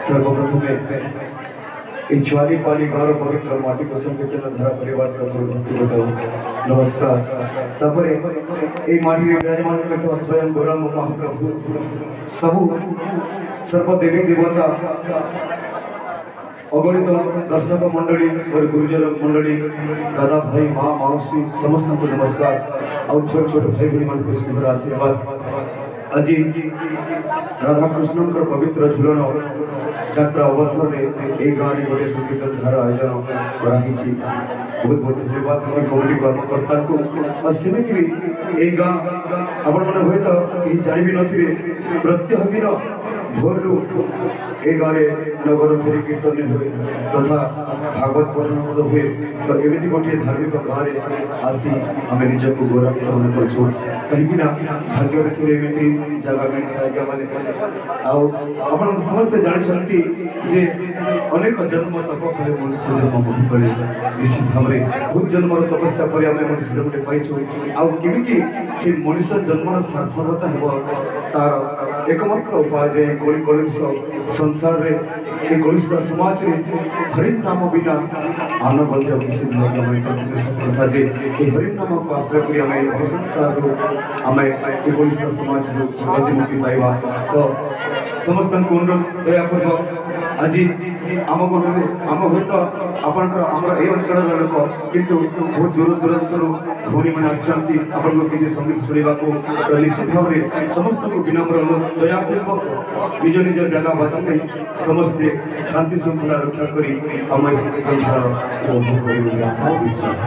सर्वप्रथमे इच्छाली पाली गौरव पवित्र माटी को संकीर्तन धारा परिवार का भक्ति बताओ नमस्कार तापरे ए माटी विराजमान करता स्वयं गौरव महाप्रभु सबु सर्व देवी देवता अगणित दर्शक मंडली और गुरुजन मंडली दादा भाई माँ मौसी समस्त को नमस्कार और छोट छोट भाई बहन मन को स्नेह आशीर्वाद आज राधा कृष्ण पवित्र झुलन यात्रा अवसर में एक गाँव में गोटे संकीर्तन धारा आयोजन कराई बहुत बहुत धन्यवाद कमिटी कर्मकर्ता को सेमती भी एक गाँ आपण मैंने हुए तो कहीं जानी भी थे प्रत्येक दिन भोर ए गाँव नगर फेरी कीर्तन हुए तथा भागवत पठन हुए तो एमती गोटे धार्मिक गाँव में आसी आम निजक गौरवित मन कर कहीं भाग्य थे जगह मिलता है समस्ते जानते जे अनेक जन्म तप फल मनुष्य जन्म बहुत पड़े निश्चित भाव में बहुत जन्म तपस्या पर आम मनुष्य गोटे पाई आमती से मनुष्य जन्म सार्थकता हो तार एकमात्र उपाय कली कलुष संसार में कलुष समाज में हरिन नाम बिना आन बंधे किसी सफलता जे हरिन नाम को आश्रय कर संसार आम कलुष समाज मुक्ति पाइबा तो समस्त अनुरोध दयापूर्वक आज आम आम हूँ तो आपर ये अंचल लोक किंतु बहुत दूर दूरांतर भौणी मैंने आसो किसी संगीत शुणा तो निश्चित भाव में समस्त को विनम्र दयापूर्वक निज निज जगह बाछी समस्ते शांति श्रृंखला रक्षा करी आम संगीत उपभोग कर विश्वास।